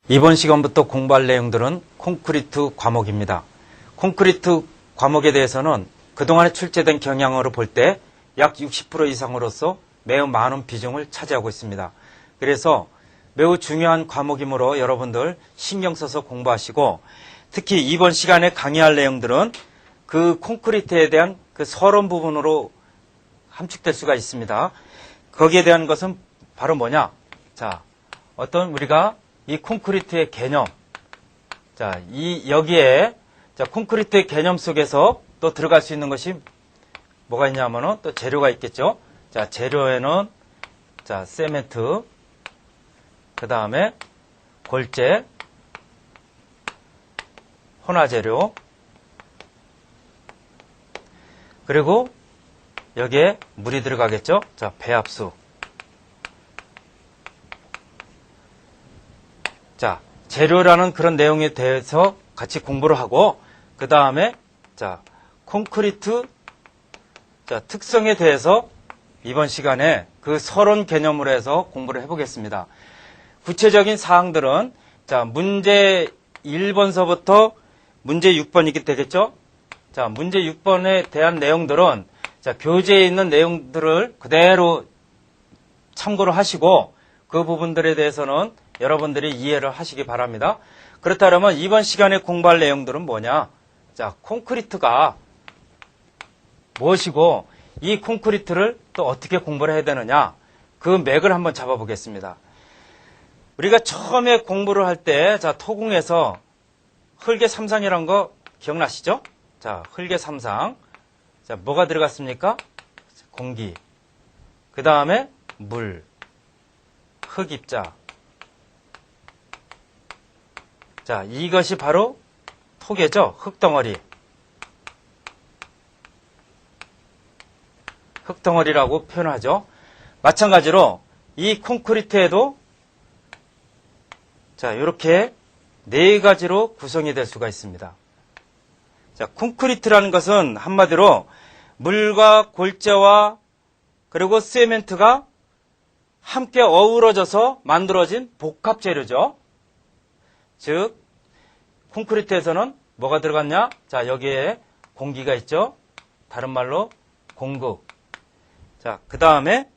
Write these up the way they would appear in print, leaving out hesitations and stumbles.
이번 시간부터 공부할 내용들은 콘크리트 과목입니다. 콘크리트 과목에 대해서는 그동안에 출제된 경향으로 볼 때 약 60% 이상으로서 매우 많은 비중을 차지하고 있습니다. 그래서 매우 중요한 과목이므로 여러분들 신경 써서 공부하시고, 특히 이번 시간에 강의할 내용들은 그 콘크리트에 대한 그 서론 부분으로 함축될 수가 있습니다. 거기에 대한 것은 바로 뭐냐? 자, 어떤 우리가 이 콘크리트의 개념, 자, 여기에, 자, 콘크리트의 개념 속에서 또 들어갈 수 있는 것이 뭐가 있냐면은 또 재료가 있겠죠? 자, 재료에는, 자, 세멘트, 그 다음에 골재, 혼화재료, 그리고 여기에 물이 들어가겠죠? 자, 배합수. 자, 재료라는 그런 내용에 대해서 같이 공부를 하고, 그 다음에, 자, 콘크리트, 자, 특성에 대해서 이번 시간에 그 서론 개념으로 해서 공부를 해보겠습니다. 구체적인 사항들은, 자, 문제 1번서부터 문제 6번이게 되겠죠? 자, 문제 6번에 대한 내용들은, 자, 교재에 있는 내용들을 그대로 참고를 하시고, 그 부분들에 대해서는 여러분들이 이해를 하시기 바랍니다. 그렇다면 이번 시간에 공부할 내용들은 뭐냐? 자, 콘크리트가 무엇이고 이 콘크리트를 또 어떻게 공부를 해야 되느냐? 그 맥을 한번 잡아보겠습니다. 우리가 처음에 공부를 할 때, 자, 토궁에서 흙의 삼상이라는 거 기억나시죠? 자, 흙의 삼상. 자, 뭐가 들어갔습니까? 공기. 그 다음에 물. 흙입자. 자, 이것이 바로 토개죠. 흙덩어리. 흙덩어리라고 표현하죠. 마찬가지로 이 콘크리트에도 자, 이렇게 네 가지로 구성이 될 수가 있습니다. 자, 콘크리트라는 것은 한마디로 물과 골재와 그리고 세멘트가 함께 어우러져서 만들어진 복합 재료죠. 즉, 콘크리트에서는 뭐가 들어갔냐? 자, 여기에 공기가 있죠. 다른 말로 공극. 자, 그 다음에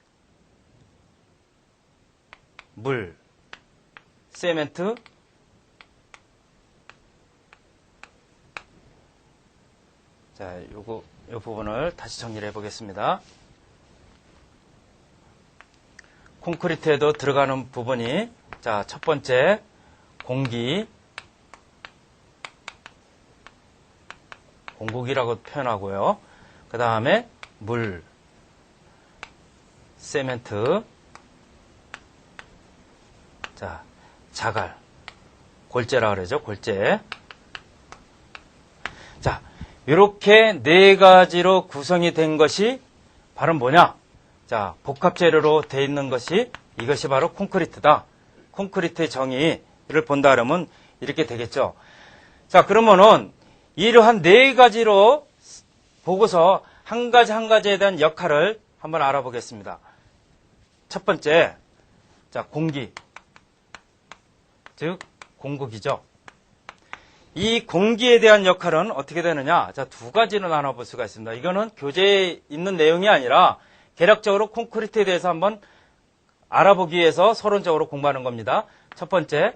물, 세멘트, 자, 요 부분을 다시 정리를 해보겠습니다. 콘크리트에도 들어가는 부분이, 자, 첫 번째, 공기, 공국이라고 표현하고요. 그 다음에 물, 세멘트, 자, 자갈, 골재라 그러죠. 골재. 자, 이렇게 네 가지로 구성이 된 것이 바로 뭐냐? 자, 복합 재료로 되어 있는 것이 이것이 바로 콘크리트다. 콘크리트의 정의를 본다 그러면 이렇게 되겠죠. 자, 그러면은 이러한 네 가지로 보고서 한 가지 한 가지에 대한 역할을 한번 알아보겠습니다. 첫 번째, 자, 공기. 즉, 공극이죠. 이 공기에 대한 역할은 어떻게 되느냐? 자, 두 가지로 나눠볼 수가 있습니다. 이거는 교재에 있는 내용이 아니라 개략적으로 콘크리트에 대해서 한번 알아보기 위해서 서론적으로 공부하는 겁니다. 첫 번째,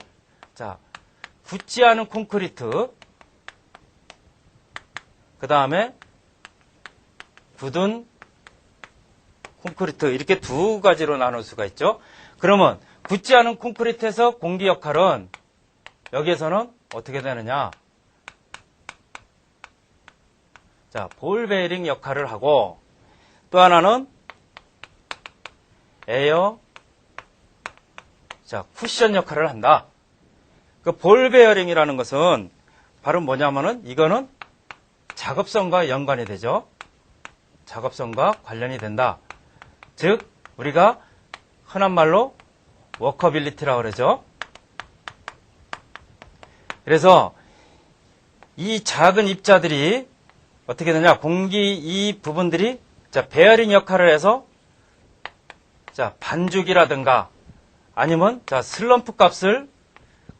자, 굳지 않은 콘크리트. 그 다음에 굳은 콘크리트. 이렇게 두 가지로 나눌 수가 있죠. 그러면 굳지 않은 콘크리트에서 공기 역할은 여기에서는 어떻게 되느냐? 자, 볼 베어링 역할을 하고, 또 하나는 에어, 자, 쿠션 역할을 한다. 그 볼 베어링이라는 것은 바로 뭐냐면은 이거는 작업성과 연관이 되죠. 작업성과 관련이 된다. 즉, 우리가 흔한 말로 워커빌리티라고 그러죠. 그래서 이 작은 입자들이 어떻게 되냐? 공기 이 부분들이 자, 베어링 역할을 해서 자, 반죽이라든가 아니면 자, 슬럼프 값을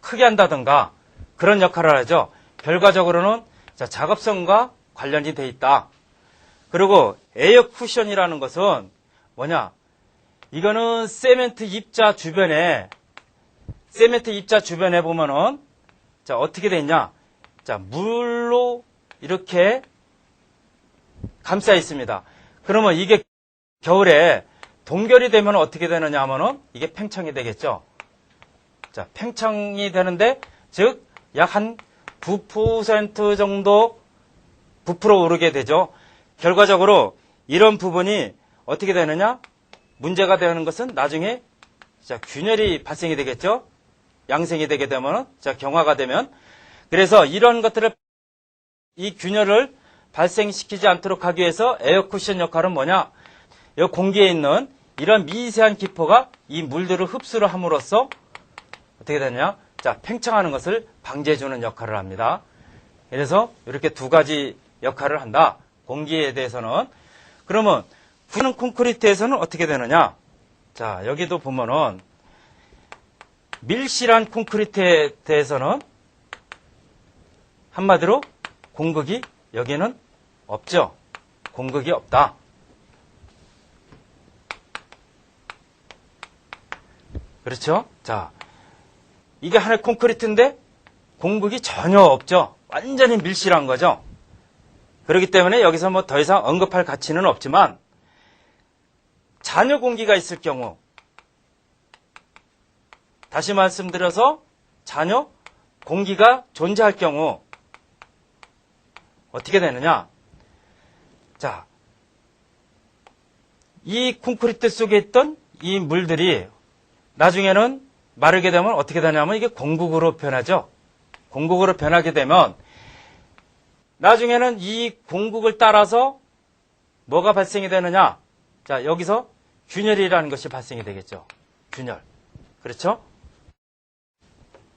크게 한다든가 그런 역할을 하죠. 결과적으로는 자, 작업성과 관련이 돼 있다. 그리고 에어 쿠션이라는 것은 뭐냐? 이거는 세멘트 입자 주변에 보면은 자, 어떻게 돼 있냐? 자, 물로 이렇게 감싸 있습니다. 그러면 이게 겨울에 동결이 되면 어떻게 되느냐 하면은 이게 팽창이 되겠죠. 자, 팽창이 되는데 즉 약 한 9% 정도 부풀어 오르게 되죠. 결과적으로 이런 부분이 어떻게 되느냐? 문제가 되는 것은 나중에 자, 균열이 발생이 되겠죠. 양생이 되게 되면 자, 경화가 되면 그래서 이런 것들을 이 균열을 발생시키지 않도록 하기 위해서 에어 쿠션 역할은 뭐냐? 이 공기에 있는 이런 미세한 기포가 이 물들을 흡수를 함으로써 어떻게 되느냐? 자, 팽창하는 것을 방지해주는 역할을 합니다. 그래서 이렇게 두 가지 역할을 한다. 공기에 대해서는. 그러면 구는 콘크리트에서는 어떻게 되느냐? 자, 여기도 보면은 밀실한 콘크리트에 대해서는 한마디로 공극이 여기는 없죠. 공극이 없다. 그렇죠? 자, 이게 하나의 콘크리트인데 공극이 전혀 없죠. 완전히 밀실한 거죠. 그렇기 때문에 여기서 뭐 더 이상 언급할 가치는 없지만 잔여 공기가 있을 경우 다시 말씀드려서 잔여 공기가 존재할 경우 어떻게 되느냐? 자, 이 콘크리트 속에 있던 이 물들이 나중에는 마르게 되면 어떻게 되냐면 이게 공극으로 변하죠. 공극으로 변하게 되면 나중에는 이 공극을 따라서 뭐가 발생이 되느냐? 자, 여기서 균열이라는 것이 발생이 되겠죠. 균열. 그렇죠?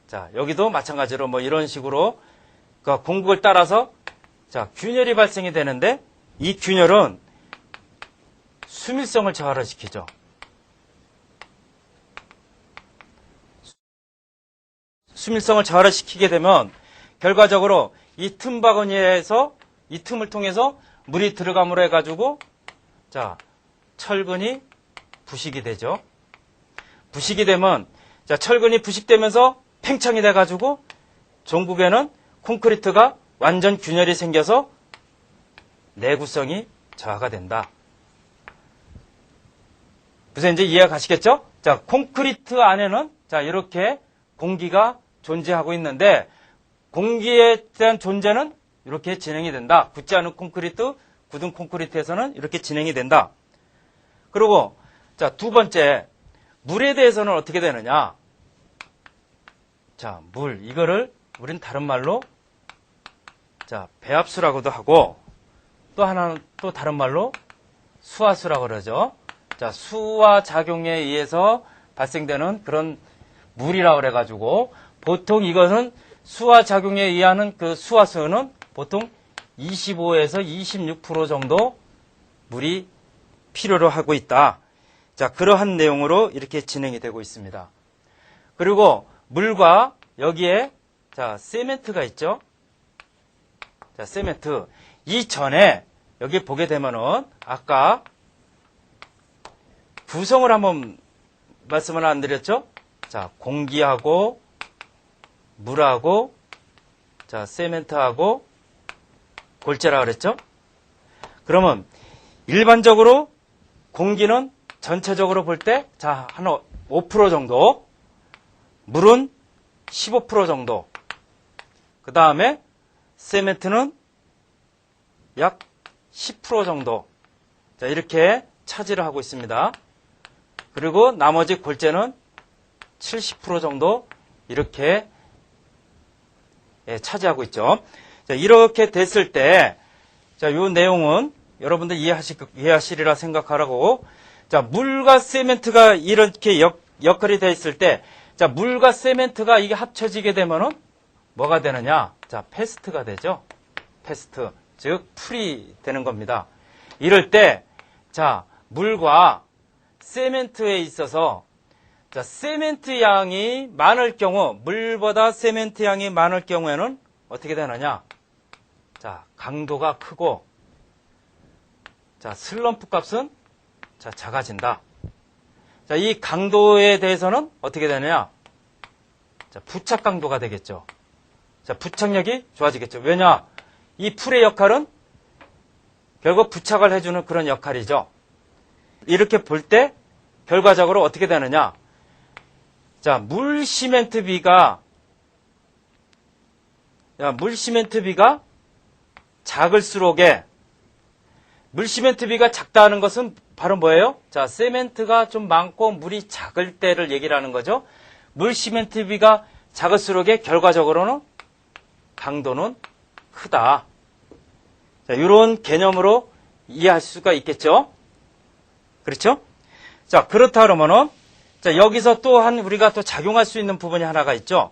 자, 여기도 마찬가지로 뭐 이런 식으로 그 공극을 따라서 자, 균열이 발생이 되는데 이 균열은 수밀성을 저하를 시키죠. 수밀성을 저하를 시키게 되면 결과적으로 이 틈바구니에서 이 틈을 통해서 물이 들어감으로 해가지고 자, 철근이 부식이 되죠. 부식이 되면 자, 철근이 부식되면서 팽창이 돼가지고 종국에는 콘크리트가 완전 균열이 생겨서 내구성이 저하가 된다. 무슨 이제 이해가 가시겠죠? 자, 콘크리트 안에는 자, 이렇게 공기가 존재하고 있는데 공기에 대한 존재는 이렇게 진행이 된다. 굳지 않은 콘크리트, 굳은 콘크리트에서는 이렇게 진행이 된다. 그리고 자, 두 번째, 물에 대해서는 어떻게 되느냐? 자, 물 이거를 우린 다른 말로 자, 배합수라고도 하고 또 하나는 또 다른 말로 수화수라고 그러죠. 자, 수화 작용에 의해서 발생되는 그런 물이라고 그래가지고 보통 이것은 수화 작용에 의한 그 수화수는 보통 25에서 26% 정도 물이 필요로 하고 있다. 자, 그러한 내용으로 이렇게 진행이 되고 있습니다. 그리고 물과 여기에 자, 세멘트가 있죠. 자, 세멘트. 이전에 여기 보게 되면은 아까 구성을 한번 말씀을 안 드렸죠? 자, 공기하고 물하고 자, 세멘트하고 골재라 그랬죠? 그러면 일반적으로 공기는 전체적으로 볼 때 자, 한 5% 정도, 물은 15% 정도, 그 다음에 세멘트는 약 10% 정도 자, 이렇게 차지를 하고 있습니다. 그리고 나머지 골재는 70% 정도 이렇게 차지하고 있죠. 자, 이렇게 됐을 때, 자, 요 내용은 여러분들 이해하시리라 생각하라고. 자, 물과 세멘트가 이렇게 역할이 되어 있을 때, 자, 물과 세멘트가 이게 합쳐지게 되면은 뭐가 되느냐? 자, 패스트가 되죠. 패스트. 즉, 풀이 되는 겁니다. 이럴 때, 자, 물과 세멘트에 있어서 자, 세멘트 양이 많을 경우, 물보다 세멘트 양이 많을 경우에는 어떻게 되느냐? 자, 강도가 크고, 자, 슬럼프 값은 자, 작아진다. 자, 이 강도에 대해서는 어떻게 되느냐? 자, 부착 강도가 되겠죠. 자, 부착력이 좋아지겠죠. 왜냐? 이 풀의 역할은 결국 부착을 해주는 그런 역할이죠. 이렇게 볼 때 결과적으로 어떻게 되느냐? 자, 물 시멘트 비가 작을수록에 물 시멘트 비가 작다는 것은 바로 뭐예요? 자, 세멘트가 좀 많고 물이 작을 때를 얘기를 하는 거죠. 물 시멘트 비가 작을수록에 결과적으로는 강도는 크다. 자, 이런 개념으로 이해할 수가 있겠죠? 그렇죠? 자, 그렇다 그러면은, 자, 여기서 또한 우리가 또 작용할 수 있는 부분이 하나가 있죠.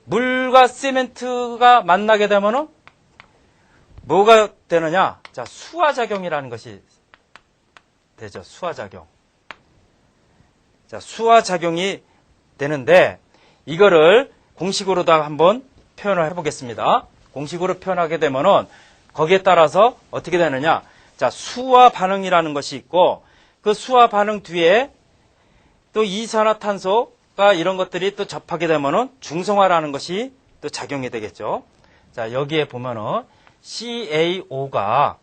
물과 세멘트가 만나게 되면은, 뭐가 되느냐? 자, 수화작용이라는 것이 되죠. 수화작용. 자, 수화작용이 되는데, 이거를 공식으로도 한번 표현을 해보겠습니다. 공식으로 표현하게 되면은, 거기에 따라서 어떻게 되느냐? 자, 수화 반응이라는 것이 있고, 그 수화 반응 뒤에 또 이산화탄소가 이런 것들이 또 접하게 되면은 중성화라는 것이 또 작용이 되겠죠. 자, 여기에 보면은 CaO가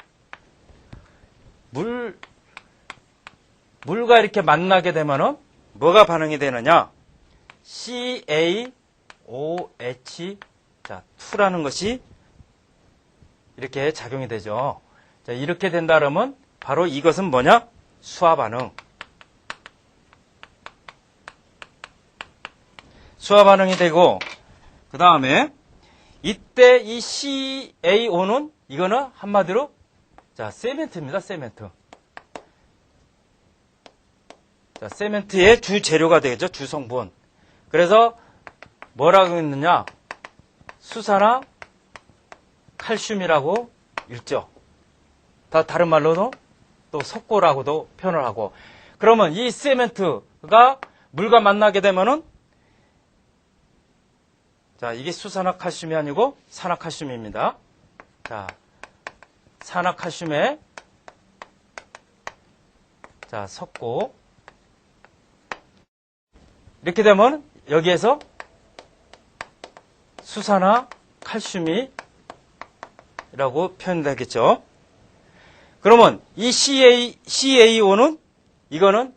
물과 이렇게 만나게 되면은 뭐가 반응이 되느냐? CaOH2라는 것이 이렇게 작용이 되죠. 자, 이렇게 된다 그러면 바로 이것은 뭐냐? 수화 반응. 수화 반응이 되고, 그 다음에 이때 이 CaO는 이거는 한마디로 자, 세멘트입니다. 세멘트. 자, 세멘트의 주 재료가 되겠죠. 주 성분. 그래서 뭐라고 했느냐? 수산화 칼슘이라고 읽죠. 다른 말로도 또 석고라고도 표현을 하고. 그러면 이 세멘트가 물과 만나게 되면은 자, 이게 수산화칼슘이 아니고 산화칼슘입니다. 자, 산화칼슘에 자, 석고. 이렇게 되면 여기에서 수산화칼슘이라고 표현되겠죠. 그러면 이 CaO는 이거는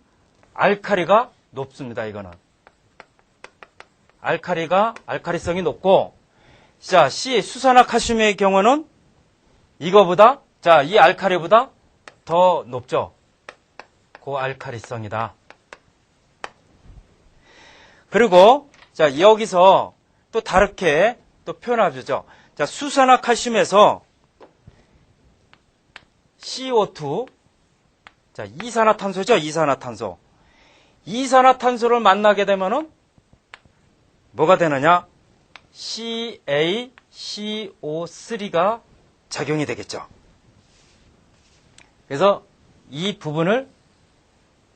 알카리가 높습니다. 이거는 알카리성이 높고, 자, 수산화칼슘의 경우는 이거보다, 자, 이 알카리보다 더 높죠. 고알카리성이다. 그리고, 자, 여기서 또 다르게 또 표현해주죠. 자, 수산화칼슘에서 CO2, 자, 이산화탄소죠, 이산화탄소. 이산화탄소를 만나게 되면은 뭐가 되느냐? CaCO3가 작용이 되겠죠. 그래서 이 부분을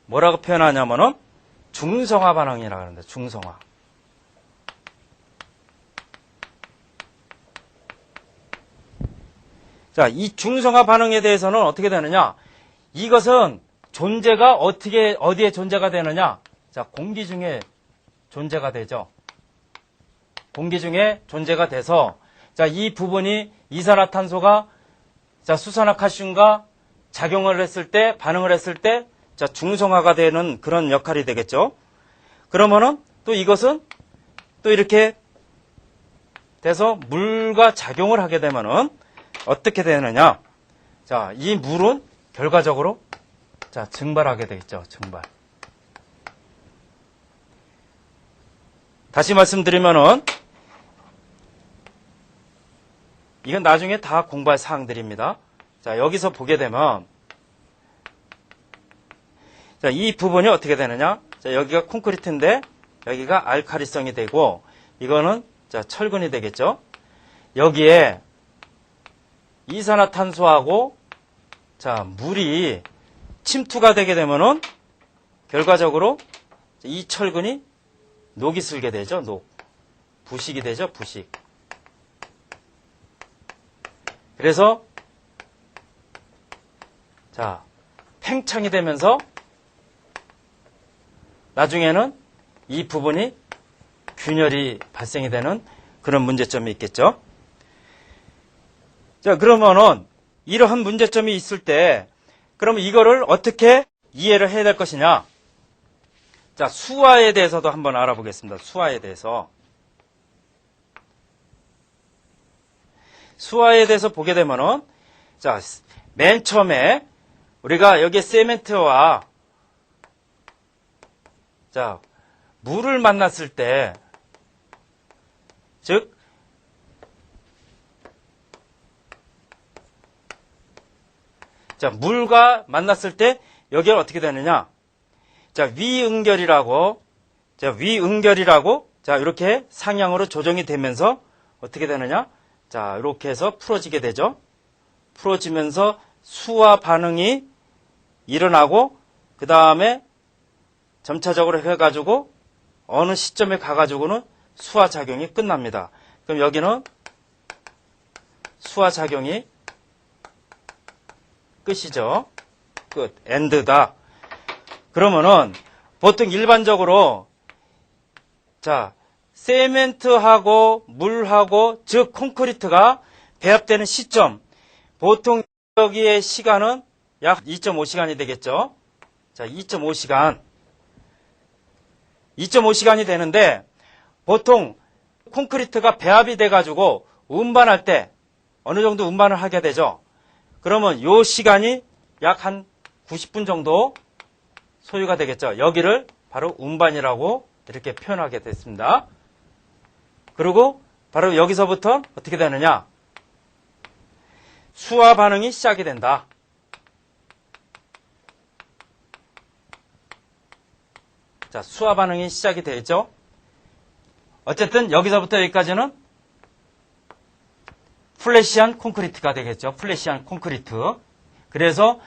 뭐라고 표현하냐면은 중성화 반응이라고 하는데, 중성화. 자, 이 중성화 반응에 대해서는 어떻게 되느냐? 이것은 존재가 어디에 존재가 되느냐? 자, 공기 중에 존재가 되죠. 공기 중에 존재가 돼서, 자, 이 부분이 이산화탄소가, 자, 수산화칼슘과 작용을 했을 때, 반응을 했을 때, 자, 중성화가 되는 그런 역할이 되겠죠. 그러면은 또 이것은 또 이렇게 돼서 물과 작용을 하게 되면은 어떻게 되느냐? 자, 이 물은 결과적으로 자, 증발하게 되겠죠. 증발. 다시 말씀드리면은 이건 나중에 다 공부할 사항들입니다. 자, 여기서 보게 되면 자, 이 부분이 어떻게 되느냐? 자, 여기가 콘크리트인데 여기가 알카리성이 되고 이거는 자, 철근이 되겠죠. 여기에 이산화탄소하고 자, 물이 침투가 되게 되면은 결과적으로 이 철근이 녹이 슬게 되죠. 부식이 되죠. 부식. 그래서 자, 팽창이 되면서 나중에는 이 부분이 균열이 발생이 되는 그런 문제점이 있겠죠. 자, 그러면은 이러한 문제점이 있을 때 그럼 이거를 어떻게 이해를 해야 될 것이냐? 자, 수화에 대해서도 한번 알아보겠습니다. 수화에 대해서. 수화에 대해서 보게 되면은 자, 맨 처음에 우리가 여기에 세멘트와 자, 물을 만났을 때 즉 자, 물과 만났을 때 여기가 어떻게 되느냐? 자, 위응결이라고 자, 이렇게 상향으로 조정이 되면서 어떻게 되느냐? 자, 이렇게 해서 풀어지게 되죠. 풀어지면서 수화 반응이 일어나고 그 다음에 점차적으로 해가지고 어느 시점에 가가지고는 수화 작용이 끝납니다. 그럼 여기는 수화 작용이 끝이죠. 끝. 엔드다. 그러면은 보통 일반적으로 자, 세멘트하고 물하고 즉 콘크리트가 배합되는 시점 보통 여기의 시간은 약 2.5시간이 되겠죠. 자, 2.5시간이 되는데 보통 콘크리트가 배합이 돼가지고 운반할 때 어느 정도 운반을 하게 되죠. 그러면 요 시간이 약 한 90분 정도 소요가 되겠죠. 여기를 바로 운반이라고 이렇게 표현하게 됐습니다. 그리고 바로 여기서부터 어떻게 되느냐? 수화 반응이 시작이 된다. 자, 수화 반응이 시작이 되죠. 어쨌든 여기서부터 여기까지는 플래시한 콘크리트가 되겠죠. 플래시한 콘크리트. 그래서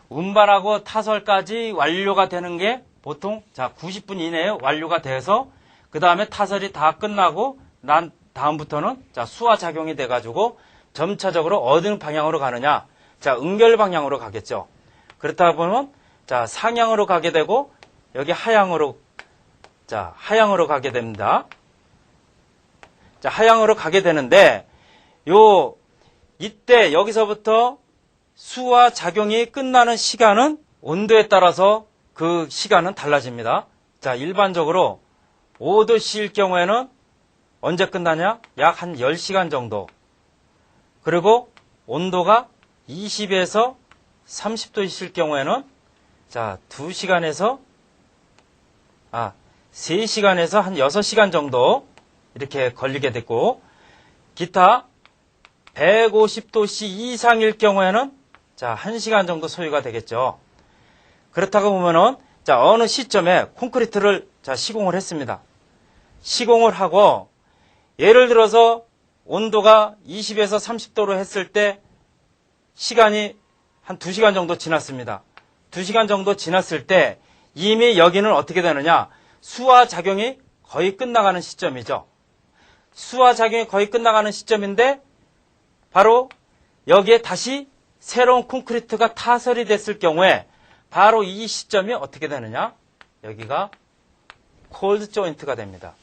운반하고 타설까지 완료가 되는 게 보통 자 90분 이내에 완료가 돼서 그 다음에 타설이 다 끝나고 난 다음부터는 자 수화 작용이 돼가지고 점차적으로 어느 방향으로 가느냐? 자 응결 방향으로 가겠죠. 그렇다 보면 자 상향으로 가게 되고 여기 하향으로 가게 됩니다. 자 하향으로 가게 되는데 이때 여기서부터 수화 작용이 끝나는 시간은 온도에 따라서 그 시간은 달라집니다. 자, 일반적으로 5도씨일 경우에는 언제 끝나냐? 약 한 10시간 정도. 그리고 온도가 20에서 30도이실 경우에는 자, 3시간에서 한 6시간 정도 이렇게 걸리게 됐고 기타 150도씨 이상일 경우에는 자, 1시간 정도 소요가 되겠죠. 그렇다고 보면은 자, 어느 시점에 콘크리트를 자, 시공을 했습니다. 시공을 하고 예를 들어서 온도가 20에서 30도로 했을 때 시간이 한 2시간 정도 지났습니다. 2시간 정도 지났을 때 이미 여기는 어떻게 되느냐? 수화 작용이 거의 끝나가는 시점이죠. 수화 작용이 거의 끝나가는 시점인데 바로 여기에 다시 새로운 콘크리트가 타설이 됐을 경우에 바로 이 시점이 어떻게 되느냐? 여기가 콜드 조인트가 됩니다.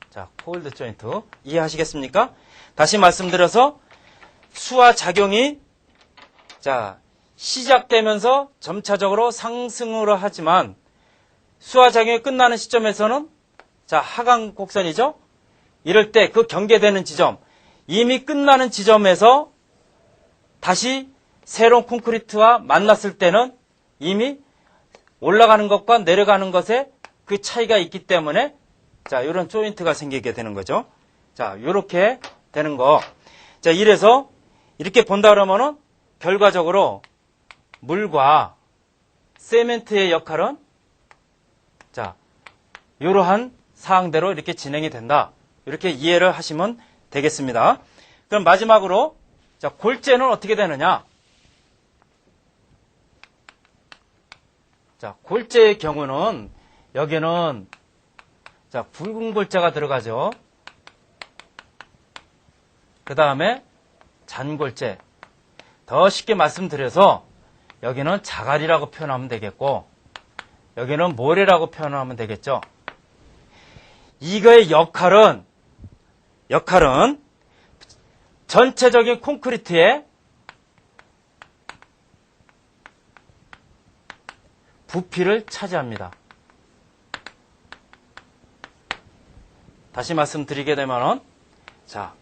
자, 콜드 조인트 이해하시겠습니까? 다시 말씀드려서 수화 작용이 자, 시작되면서 점차적으로 상승으로 하지만 수화 작용이 끝나는 시점에서는 자, 하강 곡선이죠? 이럴 때 그 경계되는 지점, 이미 끝나는 지점에서 다시 새로운 콘크리트와 만났을 때는 이미 올라가는 것과 내려가는 것에 그 차이가 있기 때문에 자, 이런 조인트가 생기게 되는 거죠. 자, 요렇게 되는 거. 자, 이래서 이렇게 본다 그러면은 결과적으로 물과 세멘트의 역할은 자, 이러한 사항대로 이렇게 진행이 된다. 이렇게 이해를 하시면 되겠습니다. 그럼 마지막으로 자, 골재는 어떻게 되느냐? 자, 골재의 경우는 여기는 자, 굵은 골재가 들어가죠. 그 다음에 잔골재. 더 쉽게 말씀드려서 여기는 자갈이라고 표현하면 되겠고 여기는 모래라고 표현하면 되겠죠. 이거의 역할은 전체적인 콘크리트의 부피를 차지합니다. 다시 말씀드리게 되면은 자,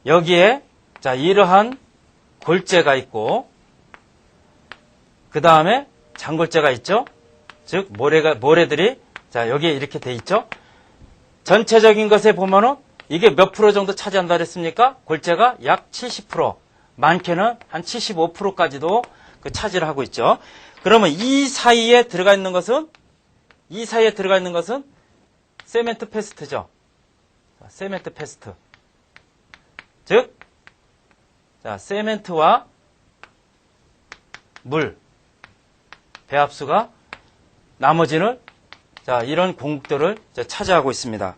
여기에 자, 이러한 골재가 있고 그 다음에 잔골재가 있죠. 즉 모래들이 자, 여기에 이렇게 돼 있죠. 전체적인 것에 보면은 이게 몇 프로 정도 차지한다 그랬습니까? 골재가 약 70%, 많게는 한 75%까지도 그 차지를 하고 있죠. 그러면 이 사이에 들어가 있는 것은 세멘트 페스트죠. 세멘트 페스트. 즉, 자, 세멘트와 물, 배합수가 나머지는 자, 이런 공국들을 차지하고 있습니다.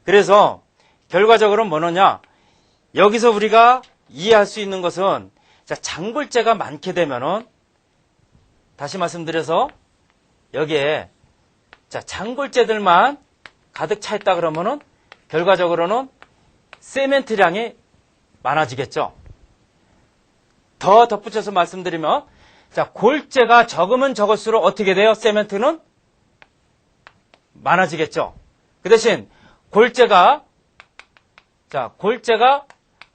그래서 결과적으로 뭐느냐? 여기서 우리가 이해할 수 있는 것은 자, 잔골재가 많게 되면은 다시 말씀드려서 여기에 자, 잔골재들만 가득 차 있다 그러면은 결과적으로는 세멘트량이 많아지겠죠. 더 덧붙여서 말씀드리면 자, 골재가 적으면 적을수록 어떻게 돼요? 세멘트는 많아지겠죠. 그 대신 골재가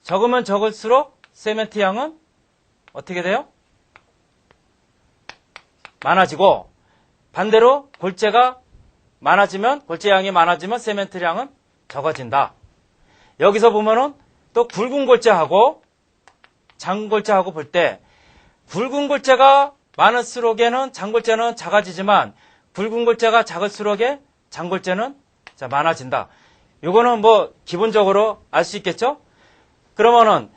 적으면 적을수록 세멘트 양은 어떻게 돼요? 많아지고 반대로 골재 양이 많아지면 세멘트 양은 적어진다. 여기서 보면은 또 굵은 골재하고 잔골재하고 볼 때 굵은 골재가 많을수록에는 잔골재는 작아지지만 굵은 골재가 작을수록에 잔골재는 많아진다. 요거는 뭐 기본적으로 알 수 있겠죠? 그러면은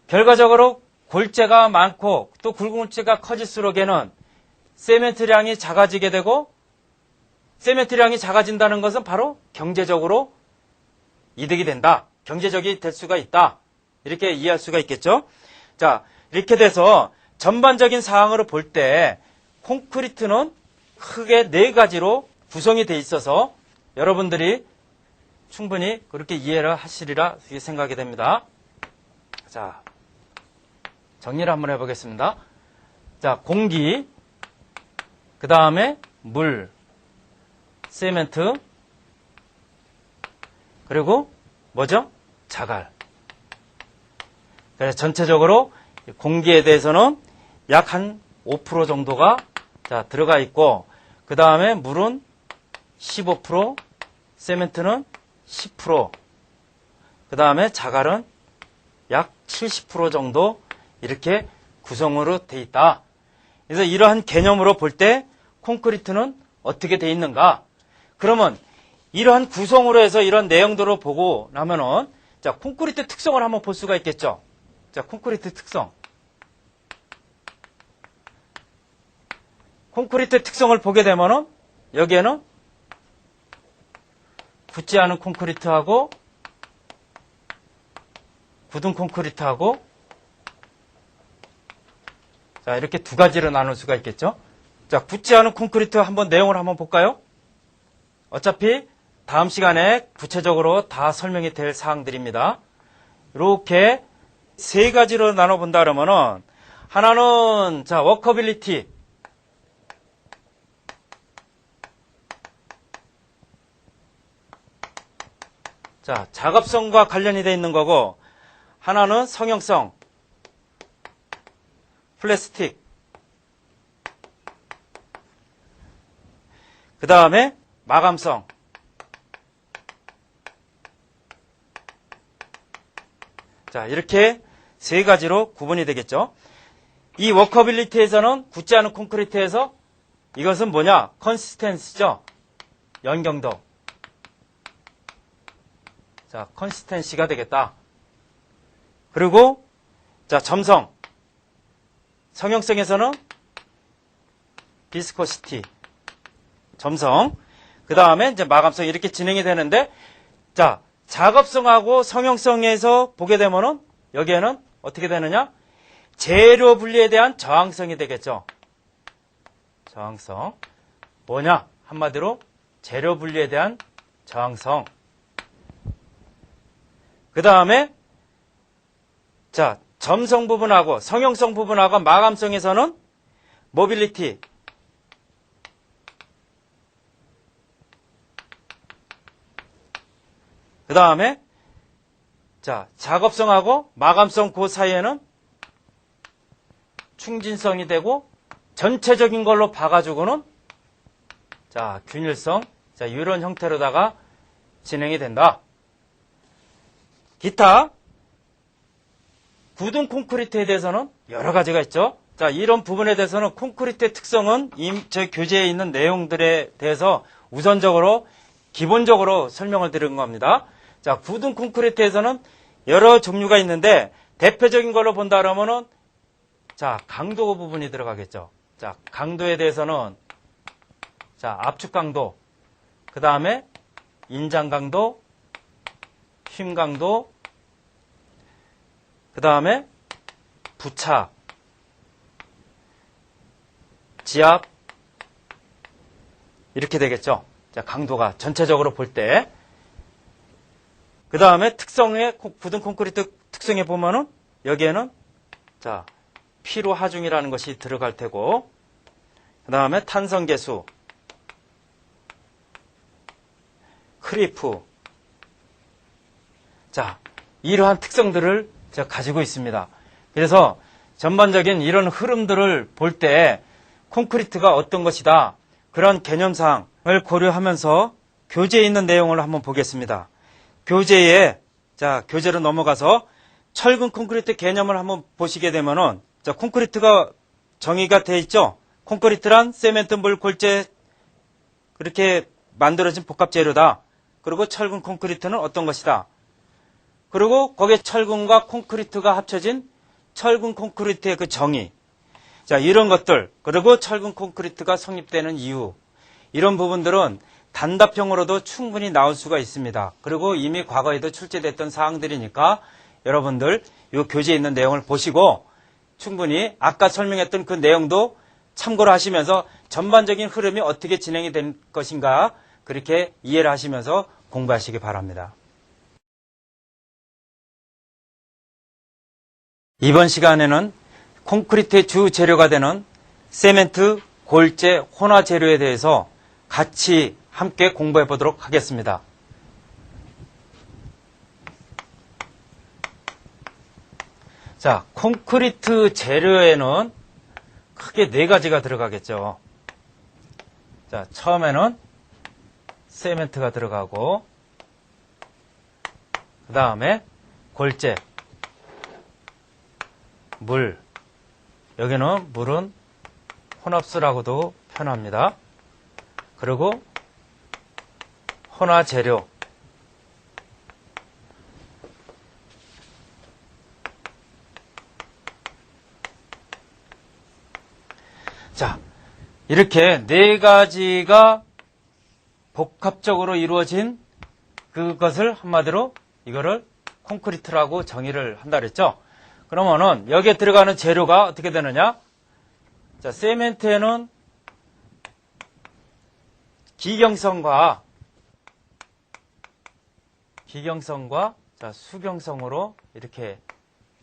결과적으로 골재가 많고 또 굵은 골재가 커질수록에는 세멘트량이 작아지게 되고 세멘트량이 작아진다는 것은 바로 경제적으로 이득이 된다. 경제적이 될 수가 있다. 이렇게 이해할 수가 있겠죠? 자, 이렇게 돼서 전반적인 사항으로 볼 때 콘크리트는 크게 4가지로 구성이 돼 있어서 여러분들이 충분히 그렇게 이해를 하시리라 생각이 됩니다. 자, 정리를 한번 해보겠습니다. 자, 공기, 그 다음에 물, 세멘트, 그리고 뭐죠? 자갈. 그래서 전체적으로 공기에 대해서는 약 한 5% 정도가 자, 들어가 있고, 그 다음에 물은 15%, 세멘트는 10%, 그 다음에 자갈은 약 70% 정도 이렇게 구성으로 돼 있다. 그래서 이러한 개념으로 볼 때 콘크리트는 어떻게 돼 있는가? 그러면 이러한 구성으로 해서 이런 내용들을 보고 나면은 자, 콘크리트 특성을 한번 볼 수가 있겠죠. 자, 콘크리트 특성. 콘크리트 특성을 보게 되면은 여기에는 굳지 않은 콘크리트하고 굳은 콘크리트하고 자, 이렇게 2가지로 나눌 수가 있겠죠. 자, 굳지 않은 콘크리트 한번 내용을 한번 볼까요? 어차피 다음 시간에 구체적으로 다 설명이 될 사항들입니다. 이렇게 3가지로 나눠본다 그러면은 하나는 자, 워커빌리티. 자, 작업성과 관련이 되어 있는 거고 하나는 성형성, 플라스틱. 그 다음에 마감성. 자, 이렇게 3가지로 구분이 되겠죠. 이 워커빌리티에서는 굳지 않은 콘크리트에서 이것은 뭐냐? 컨시스텐시죠. 연경도. 자, 컨시스텐시가 되겠다. 그리고 자, 점성. 성형성에서는 비스코시티, 점성. 그 다음에 이제 마감성 이렇게 진행이 되는데, 자, 작업성하고 성형성에서 보게 되면은 여기에는 어떻게 되느냐? 재료 분리에 대한 저항성이 되겠죠. 저항성. 뭐냐? 한마디로 재료 분리에 대한 저항성. 그 다음에 자, 점성 부분하고 성형성 부분하고 마감성에서는 모빌리티. 그 다음에 자, 작업성하고 마감성 그 사이에는 충진성이 되고 전체적인 걸로 봐가지고는 자, 균일성. 자, 이런 형태로다가 진행이 된다. 기타 굳은 콘크리트에 대해서는 여러 가지가 있죠. 자, 이런 부분에 대해서는 콘크리트의 특성은 저 교재에 있는 내용들에 대해서 우선적으로 기본적으로 설명을 드린 겁니다. 자, 굳은 콘크리트에서는 여러 종류가 있는데 대표적인 걸로 본다 그러면은 자, 강도 부분이 들어가겠죠. 자, 강도에 대해서는 자, 압축 강도, 그 다음에 인장 강도, 쉼 강도, 그 다음에 부착, 지압, 이렇게 되겠죠. 자, 강도가 전체적으로 볼 때. 그 다음에 특성의, 굳은 콘크리트 특성에 보면은 여기에는 자, 피로 하중이라는 것이 들어갈 테고, 그 다음에 탄성계수, 크리프. 자, 이러한 특성들을 제가 가지고 있습니다. 그래서 전반적인 이런 흐름들을 볼 때 콘크리트가 어떤 것이다. 그런 개념사항을 고려하면서 교재에 있는 내용을 한번 보겠습니다. 교재에, 자, 교재로 넘어가서 철근 콘크리트 개념을 한번 보시게 되면은, 자, 콘크리트가 정의가 되어 있죠? 콘크리트란 세멘트, 물, 골재, 그렇게 만들어진 복합 재료다. 그리고 철근 콘크리트는 어떤 것이다. 그리고 거기에 철근과 콘크리트가 합쳐진 철근 콘크리트의 그 정의. 자, 이런 것들. 그리고 철근 콘크리트가 성립되는 이유. 이런 부분들은 단답형으로도 충분히 나올 수가 있습니다. 그리고 이미 과거에도 출제됐던 사항들이니까 여러분들 이 교재에 있는 내용을 보시고 충분히 아까 설명했던 그 내용도 참고를 하시면서 전반적인 흐름이 어떻게 진행이 된 것인가 그렇게 이해를 하시면서 공부하시기 바랍니다. 이번 시간에는 콘크리트의 주 재료가 되는 세멘트, 골재, 혼화 재료에 대해서 같이 함께 공부해 보도록 하겠습니다. 자, 콘크리트 재료에는 크게 네 가지가 들어가겠죠. 자, 처음에는 세멘트가 들어가고, 그 다음에 골재, 물. 여기는 물은 혼합수라고도 표현합니다. 그리고 혼화 재료. 자, 이렇게 네 가지가 복합적으로 이루어진 그것을 한마디로 이거를 콘크리트라고 정의를 한다 그랬죠. 그러면은 여기에 들어가는 재료가 어떻게 되느냐? 자, 세멘트에는 기경성과 자, 수경성으로 이렇게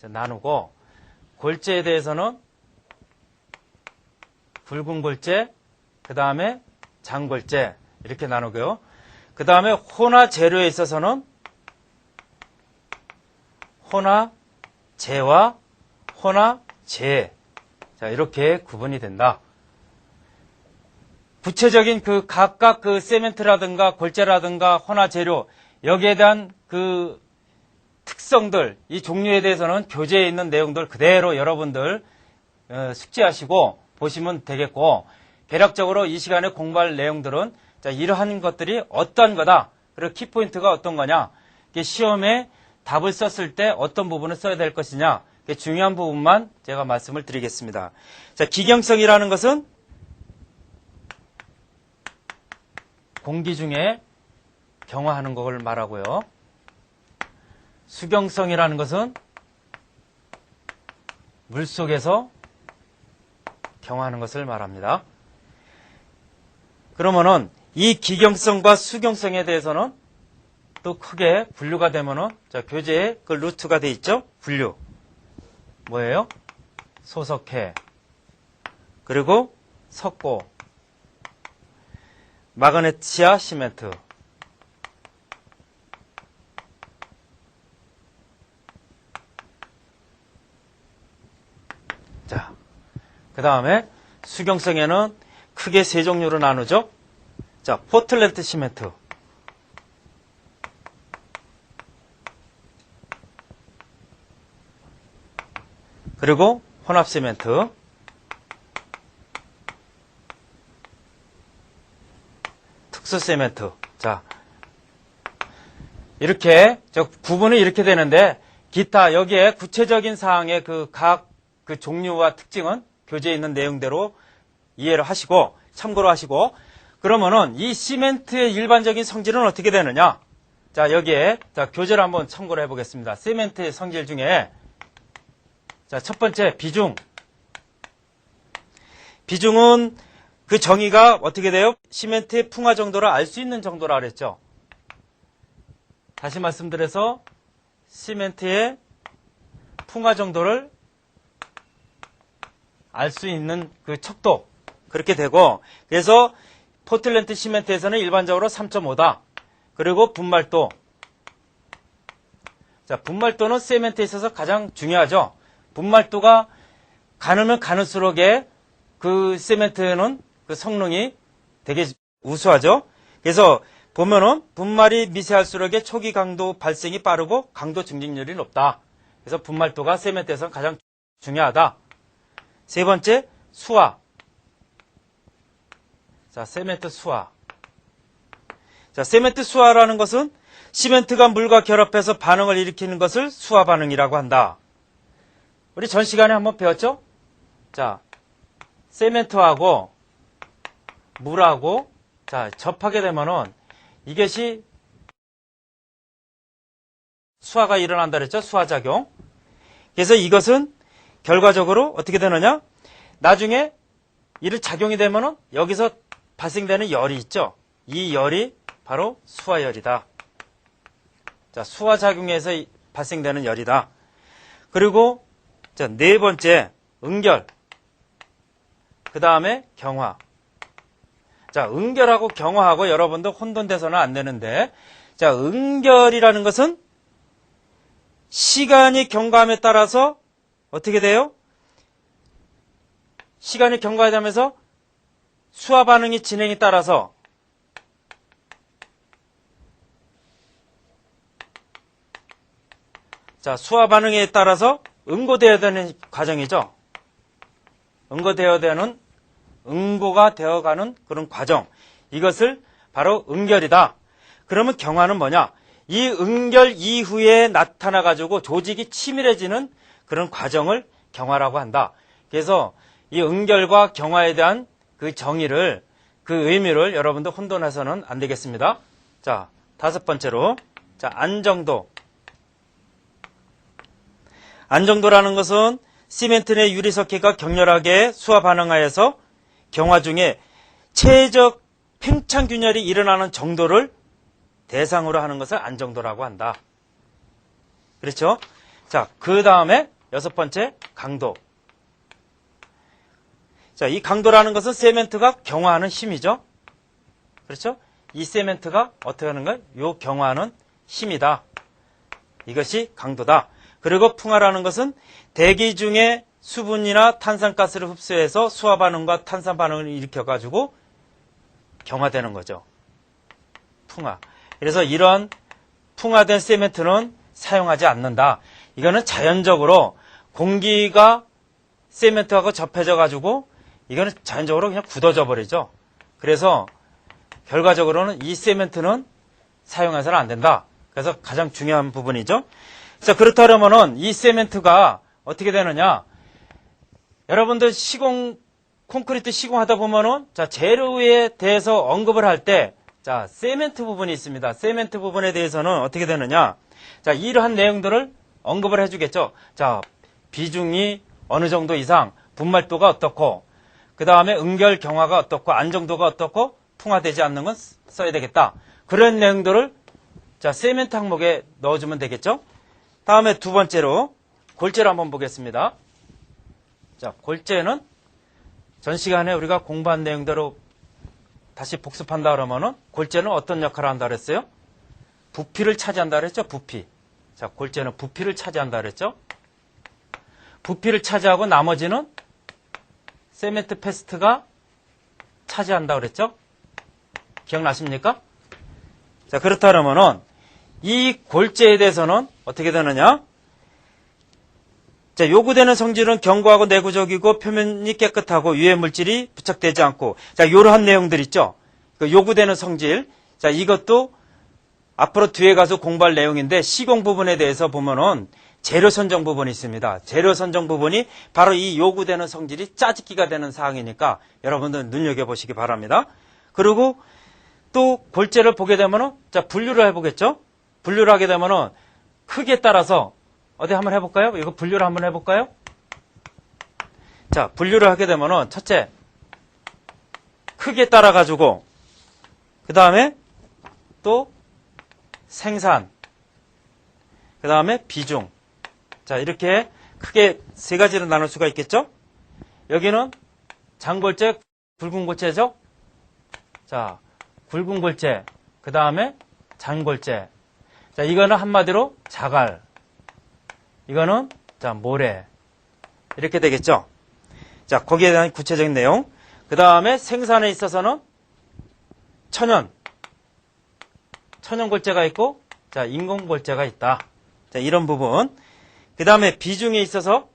나누고, 골재에 대해서는 굵은 골재, 그 다음에 장골재 이렇게 나누고요. 그 다음에 혼화 재료에 있어서는 혼화재와 혼화재, 자, 이렇게 구분이 된다. 구체적인 그 각각 그 세멘트라든가 골재라든가 혼화 재료, 여기에 대한 그 특성들, 이 종류에 대해서는 교재에 있는 내용들 그대로 여러분들 숙지하시고 보시면 되겠고, 대략적으로 이 시간에 공부할 내용들은 자, 이러한 것들이 어떤 거다. 그리고 키포인트가 어떤 거냐. 시험에 답을 썼을 때 어떤 부분을 써야 될 것이냐. 중요한 부분만 제가 말씀을 드리겠습니다. 자, 기경성이라는 것은 공기 중에 경화하는 걸 말하고요. 수경성이라는 것은 물속에서 경화하는 것을 말합니다. 그러면은 이 기경성과 수경성에 대해서는 또 크게 분류가 되면은 자, 교재에 그 루트가 돼 있죠? 분류. 뭐예요? 소석해. 그리고 석고. 마그네시아 시멘트. 자, 그 다음에 수경성에는 크게 세 종류로 나누죠. 자, 포틀랜드 시멘트. 그리고 혼합 시멘트. 특수 시멘트. 자, 이렇게 구분이 이렇게 되는데 기타 여기에 구체적인 사항의 각 종류와 특징은 교재에 있는 내용대로 이해를 하시고 참고로 하시고 그러면은 이 시멘트의 일반적인 성질은 어떻게 되느냐? 자, 여기에 교재를 한번 참고를 해 보겠습니다. 시멘트의 성질 중에 자, 첫 번째 비중. 비중은 그 정의가 어떻게 돼요? 시멘트의 풍화 정도를 알 수 있는 정도라 그랬죠. 다시 말씀드려서 시멘트의 풍화 정도를 알 수 있는 그 척도 그렇게 되고 그래서 포틀랜드 시멘트에서는 일반적으로 3.5다. 그리고 분말도. 자, 분말도는 시멘트에 있어서 가장 중요하죠. 분말도가 가느면 가눌수록에 그 시멘트는 그 성능이 되게 우수하죠. 그래서 보면은 분말이 미세할수록에 초기 강도 발생이 빠르고 강도 증식률이 높다. 그래서 분말도가 시멘트에서 가장 중요하다. 세 번째, 수화. 자, 시멘트 수화. 자, 시멘트 수화라는 것은 시멘트가 물과 결합해서 반응을 일으키는 것을 수화 반응이라고 한다. 우리 전 시간에 한번 배웠죠? 자, 시멘트하고 물하고 자, 접하게 되면은 이것이 수화가 일어난다 그랬죠? 수화작용. 그래서 이것은 결과적으로 어떻게 되느냐? 나중에 이를 작용이 되면은 여기서 발생되는 열이 있죠? 이 열이 바로 수화열이다. 자, 수화작용에서 발생되는 열이다. 그리고 자, 네 번째, 응결. 그 다음에 경화. 자, 응결하고 경화하고 여러분도 혼돈돼서는 안 되는데, 자, 응결이라는 것은 시간이 경과함에 따라서 어떻게 돼요? 시간이 경과되면서 수화 반응이 진행에 따라서 자, 수화 반응에 따라서 응고되어야 되는 과정이죠. 응고가 되어가는 그런 과정. 이것을 바로 응결이다. 그러면 경화는 뭐냐? 이 응결 이후에 나타나가지고 조직이 치밀해지는 그런 과정을 경화라고 한다. 그래서 이 응결과 경화에 대한 그 정의를, 그 의미를 여러분들 혼돈해서는 안 되겠습니다. 자, 다섯 번째로. 자, 안정도. 안정도라는 것은 시멘트 내 유리석회가 격렬하게 수화 반응하여서 경화 중에 체적 팽창균열이 일어나는 정도를 대상으로 하는 것을 안정도라고 한다. 그렇죠? 자, 그 다음에 여섯 번째, 강도. 자, 이 강도라는 것은 시멘트가 경화하는 힘이죠. 그렇죠? 이 시멘트가 어떻게 하는 거예요? 요 경화하는 힘이다. 이것이 강도다. 그리고 풍화라는 것은 대기 중에 수분이나 탄산가스를 흡수해서 수화 반응과 탄산 반응을 일으켜가지고 경화되는 거죠. 풍화. 그래서 이런 풍화된 시멘트는 사용하지 않는다. 이거는 자연적으로 공기가 시멘트하고 접해져가지고 이거는 자연적으로 그냥 굳어져 버리죠. 그래서 결과적으로는 이 시멘트는 사용해서는 안 된다. 그래서 가장 중요한 부분이죠. 자, 그렇다면은 이 시멘트가 어떻게 되느냐? 여러분들 콘크리트 시공하다 보면은 자, 재료에 대해서 언급을 할 때 자, 세멘트 부분이 있습니다. 세멘트 부분에 대해서는 어떻게 되느냐. 자, 이러한 내용들을 언급을 해주겠죠. 자, 비중이 어느 정도 이상, 분말도가 어떻고, 그 다음에 응결 경화가 어떻고, 안정도가 어떻고, 풍화되지 않는 건 써야 되겠다. 그런 내용들을 자, 세멘트 항목에 넣어주면 되겠죠. 다음에 두 번째로 골재를 한번 보겠습니다. 자, 골재는 전 시간에 우리가 공부한 내용대로 다시 복습한다 그러면은 골재는 어떤 역할을 한다 그랬어요? 부피를 차지한다 그랬죠? 부피. 자, 골재는 부피를 차지한다 그랬죠? 부피를 차지하고 나머지는 세멘트 페스트가 차지한다 그랬죠? 기억나십니까? 자, 그렇다 그러면은 이 골재에 대해서는 어떻게 되느냐? 자, 요구되는 성질은 견고하고 내구적이고 표면이 깨끗하고 유해 물질이 부착되지 않고, 자, 이러한 내용들 있죠? 그 요구되는 성질. 자, 이것도 앞으로 뒤에 가서 공부할 내용인데 시공 부분에 대해서 보면은 재료 선정 부분이 있습니다. 재료 선정 부분이 바로 이 요구되는 성질이 짜집기가 되는 사항이니까 여러분들 눈여겨보시기 바랍니다. 그리고 또 골재를 보게 되면은 자, 분류를 해보겠죠? 분류를 하게 되면은 크기에 따라서 어디 한번 해볼까요? 이거 분류를 한번 해볼까요? 자, 분류를 하게 되면은 첫째, 크기에 따라 가지고 그 다음에 또 생산, 그 다음에 비중. 자, 이렇게 크게 세 가지로 나눌 수가 있겠죠? 여기는 장골재, 굵은 골재죠? 자, 굵은 골재, 그 다음에 장골재. 자, 이거는 한마디로 자갈. 이거는, 자, 모래. 이렇게 되겠죠? 자, 거기에 대한 구체적인 내용. 그 다음에 생산에 있어서는 천연골재가 있고, 자, 인공골재가 있다. 자, 이런 부분. 그 다음에 비중에 있어서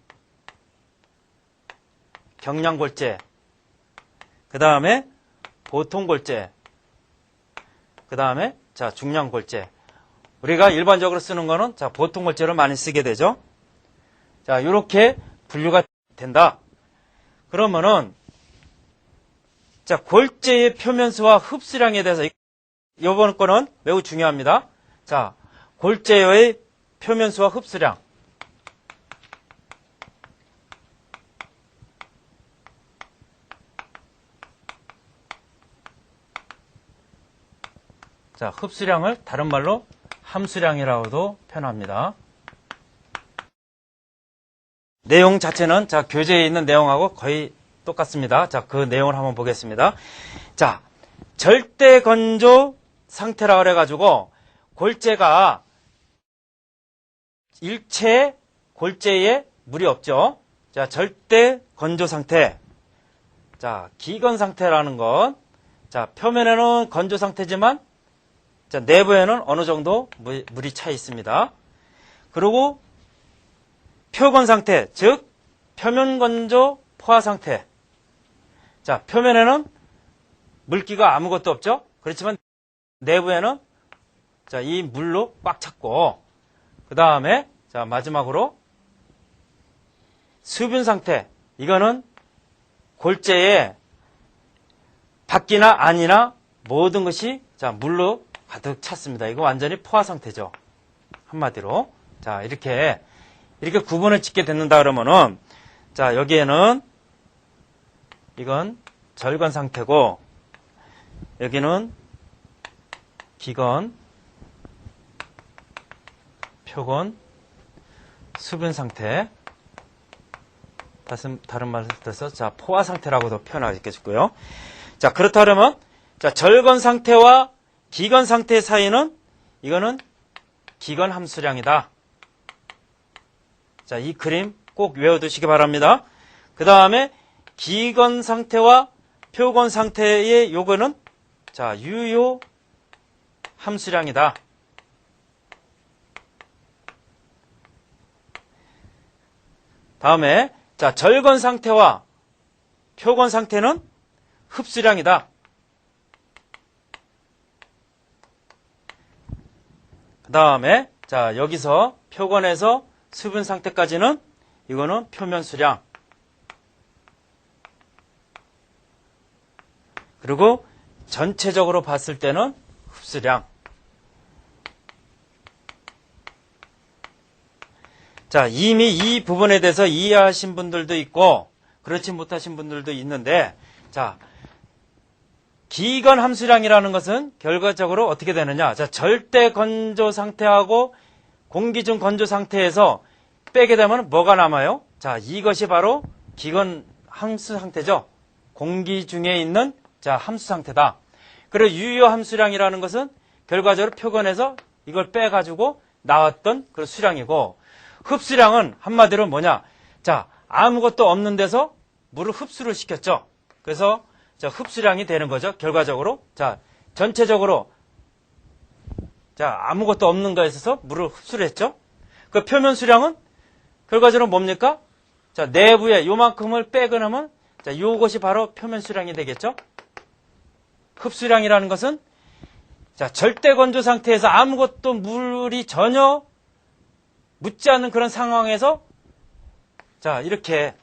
경량골재. 그 다음에 보통골재. 그 다음에, 자, 중량골재. 우리가 일반적으로 쓰는 거는, 자, 보통골재를 많이 쓰게 되죠. 자, 요렇게 분류가 된다. 그러면은, 자, 골재의 표면수와 흡수량에 대해서, 이번 거는 매우 중요합니다. 자, 골재의 표면수와 흡수량. 자, 흡수량을 다른 말로 함수량이라고도 표현합니다. 내용 자체는 자, 교재에 있는 내용하고 거의 똑같습니다. 자, 그 내용을 한번 보겠습니다. 자, 절대 건조 상태라 그래가지고 골재가 일체 골재에 물이 없죠. 자, 절대 건조 상태. 자, 기건 상태라는 건, 자, 표면에는 건조 상태지만, 자, 내부에는 어느 정도 물이 차 있습니다. 그리고 표건 상태, 즉, 표면 건조 포화 상태. 자, 표면에는 물기가 아무것도 없죠. 그렇지만 내부에는 자, 이 물로 꽉 찼고, 그 다음에 자, 마지막으로 수분 상태. 이거는 골재에 밖이나 안이나 모든 것이 자, 물로 가득 찼습니다. 이거 완전히 포화 상태죠. 한마디로. 자, 이렇게 구분을 짓게 됐는다 그러면은, 자, 여기에는 이건 절건 상태고, 여기는 기건, 표건, 수분 상태. 다른 말로 해서, 자, 포화 상태라고도 표현하겠고요. 자, 그렇다면, 자, 절건 상태와 기건 상태 사이는, 이거는 기건 함수량이다. 자, 이 그림 꼭 외워두시기 바랍니다. 그 다음에, 기건 상태와 표건 상태의 요거는, 자, 유효 함수량이다. 다음에, 자, 절건 상태와 표건 상태는 흡수량이다. 그 다음에, 자, 여기서 표건에서 수분 상태까지는 이거는 표면 수량. 그리고 전체적으로 봤을 때는 흡수량. 자, 이미 이 부분에 대해서 이해하신 분들도 있고 그렇지 못하신 분들도 있는데, 자, 기건 함수량이라는 것은 결과적으로 어떻게 되느냐. 자, 절대 건조 상태하고 공기 중 건조 상태에서 빼게 되면 뭐가 남아요? 자, 이것이 바로 기건 함수 상태죠. 공기 중에 있는 자, 함수 상태다. 그리고 유효 함수량이라는 것은 결과적으로 표건에서 이걸 빼가지고 나왔던 그 수량이고, 흡수량은 한마디로 뭐냐. 자, 아무것도 없는 데서 물을 흡수를 시켰죠. 그래서 자, 흡수량이 되는 거죠. 결과적으로. 자, 전체적으로 자, 아무것도 없는 거에 있어서 물을 흡수를 했죠. 그 표면 수량은 결과적으로 뭡니까? 자, 내부에 요만큼을 빼고 나면 자, 요것이 바로 표면 수량이 되겠죠. 흡수량이라는 것은 자, 절대 건조 상태에서 아무것도 물이 전혀 묻지 않는 그런 상황에서 자, 이렇게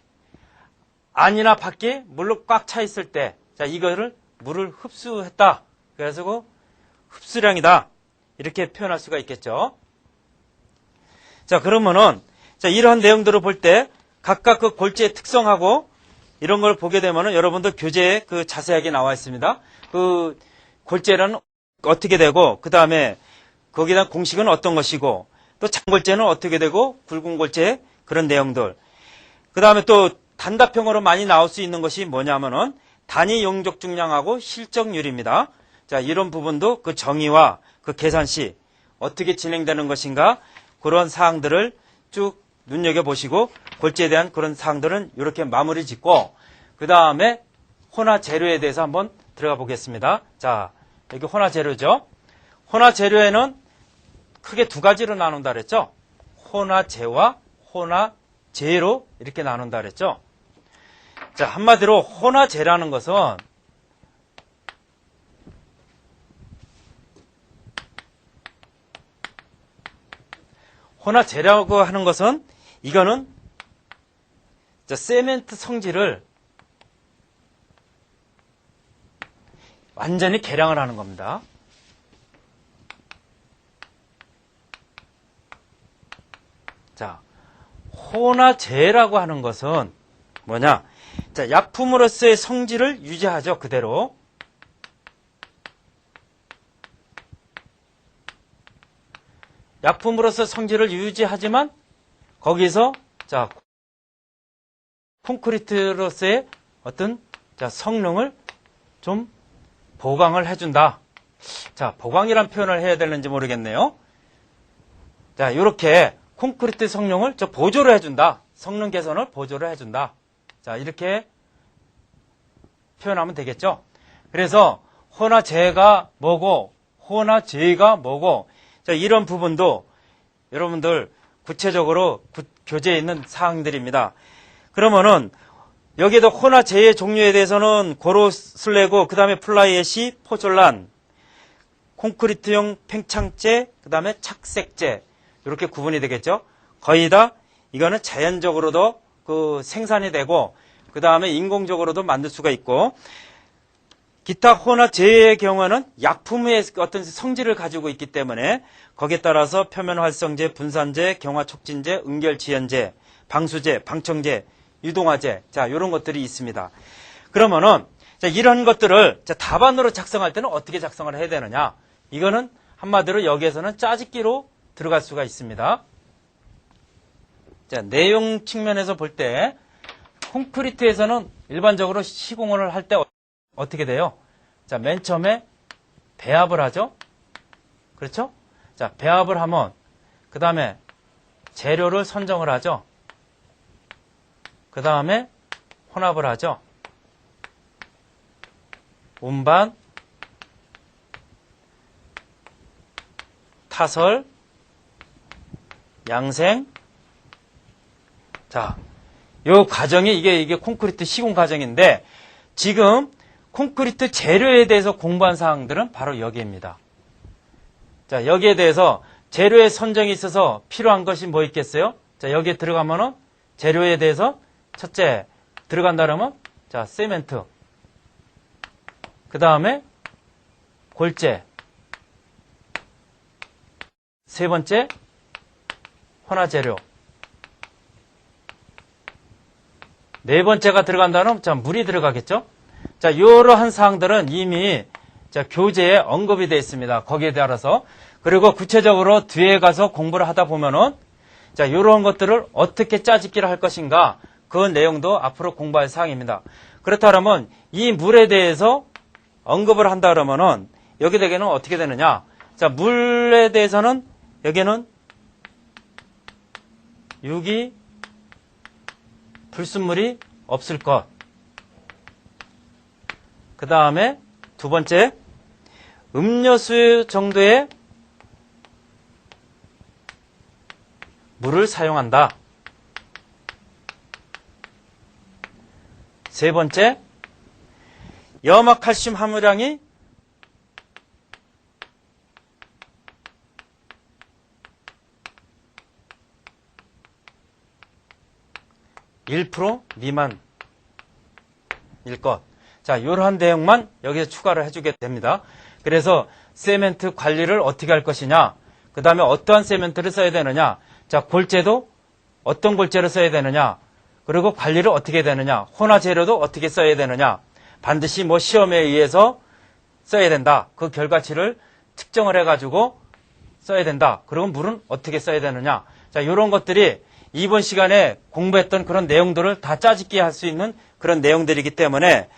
안이나 밖에 물로 꽉 차 있을 때 자, 이거를 물을 흡수했다. 그래서 그 흡수량이다. 이렇게 표현할 수가 있겠죠. 자, 그러면은 자, 이러한 내용들을 볼 때 각각 그 골재의 특성하고 이런 걸 보게 되면은 여러분들 교재에 그 자세하게 나와 있습니다. 그 골재는 어떻게 되고, 그 다음에 거기에 대한 공식은 어떤 것이고, 또 장골재는 어떻게 되고, 굵은 골재 그런 내용들. 그 다음에 또 단답형으로 많이 나올 수 있는 것이 뭐냐면은 단위 용적 중량하고 실적률입니다. 자, 이런 부분도 그 정의와 그 계산시 어떻게 진행되는 것인가 그런 사항들을 쭉 눈여겨보시고 골재에 대한 그런 사항들은 이렇게 마무리 짓고 그 다음에 혼화 재료에 대해서 한번 들어가 보겠습니다. 자, 여기 혼화 재료죠. 혼화 재료에는 크게 두 가지로 나눈다 그랬죠. 혼화재와 혼화재로 이렇게 나눈다 그랬죠. 자, 한마디로 혼화재라는 것은 혼화재라고 하는 것은 이거는 자, 세멘트 성질을 완전히 개량을 하는 겁니다. 자, 혼화재라고 하는 것은 뭐냐? 자, 약품으로서의 성질을 유지하죠, 그대로. 약품으로서 성질을 유지하지만 거기서 자, 콘크리트로서의 어떤 자, 성능을 좀 보강을 해준다. 자, 보강이란 표현을 해야 되는지 모르겠네요. 자, 이렇게 콘크리트 성능을 보조를 해준다. 성능 개선을 보조를 해준다. 자, 이렇게 표현하면 되겠죠. 그래서 혼화재가 뭐고 혼화재가 뭐고 자, 이런 부분도 여러분들 구체적으로 교재에 있는 사항들입니다. 그러면은 여기에도 혼화재의 종류에 대해서는 고로 슬래그, 그 다음에 플라이애시, 포졸란, 콘크리트용 팽창재, 그 다음에 착색재 이렇게 구분이 되겠죠. 거의 다 이거는 자연적으로도 그 생산이 되고 그 다음에 인공적으로도 만들 수가 있고 기타 혼화재의 경우는 약품의 어떤 성질을 가지고 있기 때문에 거기에 따라서 표면 활성제, 분산제, 경화 촉진제, 응결 지연제, 방수제, 방청제, 유동화제 자 이런 것들이 있습니다. 그러면은 자, 이런 것들을 자, 답안으로 작성할 때는 어떻게 작성을 해야 되느냐? 이거는 한마디로 여기에서는 짜집기로 들어갈 수가 있습니다. 자, 내용 측면에서 볼 때 콘크리트에서는 일반적으로 시공을 할 때 어떻게 돼요? 자, 맨 처음에 배합을 하죠. 그렇죠? 자, 배합을 하면 그 다음에 재료를 선정을 하죠. 그 다음에 혼합을 하죠. 운반, 타설, 양생. 자, 요 과정이 이게 콘크리트 시공 과정인데 지금 콘크리트 재료에 대해서 공부한 사항들은 바로 여기입니다. 자, 여기에 대해서 재료의 선정이 있어서 필요한 것이 뭐 있겠어요? 자, 여기에 들어가면은 재료에 대해서 첫째 들어간다 그러면 자, 세멘트. 그 다음에 골재. 세 번째, 혼화재료. 네 번째가 들어간다면, 자, 물이 들어가겠죠? 자, 이러한 사항들은 이미, 자, 교재에 언급이 되어 있습니다. 거기에 따라서. 그리고 구체적으로 뒤에 가서 공부를 하다 보면은, 자, 이런 것들을 어떻게 짜집기를 할 것인가, 그 내용도 앞으로 공부할 사항입니다. 그렇다면, 이 물에 대해서 언급을 한다 그러면은, 여기에는 어떻게 되느냐? 자, 물에 대해서는, 여기는 유기, 불순물이 없을 것. 그 다음에 두 번째, 음료수 정도의 물을 사용한다. 세 번째, 염화칼슘 함유량이 1% 미만일 것. 자, 이러한 내용만 여기서 추가를 해주게 됩니다. 그래서 세멘트 관리를 어떻게 할 것이냐, 그 다음에 어떠한 세멘트를 써야 되느냐, 자, 골재도 어떤 골재를 써야 되느냐, 그리고 관리를 어떻게 해야 되느냐, 혼화 재료도 어떻게 써야 되느냐, 반드시 뭐 시험에 의해서 써야 된다. 그 결과치를 측정을 해가지고 써야 된다. 그리고 물은 어떻게 써야 되느냐. 자, 이런 것들이 이번 시간에 공부했던 그런 내용들을 다 짜집기 할 수 있는 그런 내용들이기 때문에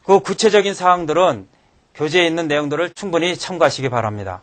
그 구체적인 사항들은 교재에 있는 내용들을 충분히 참고하시기 바랍니다.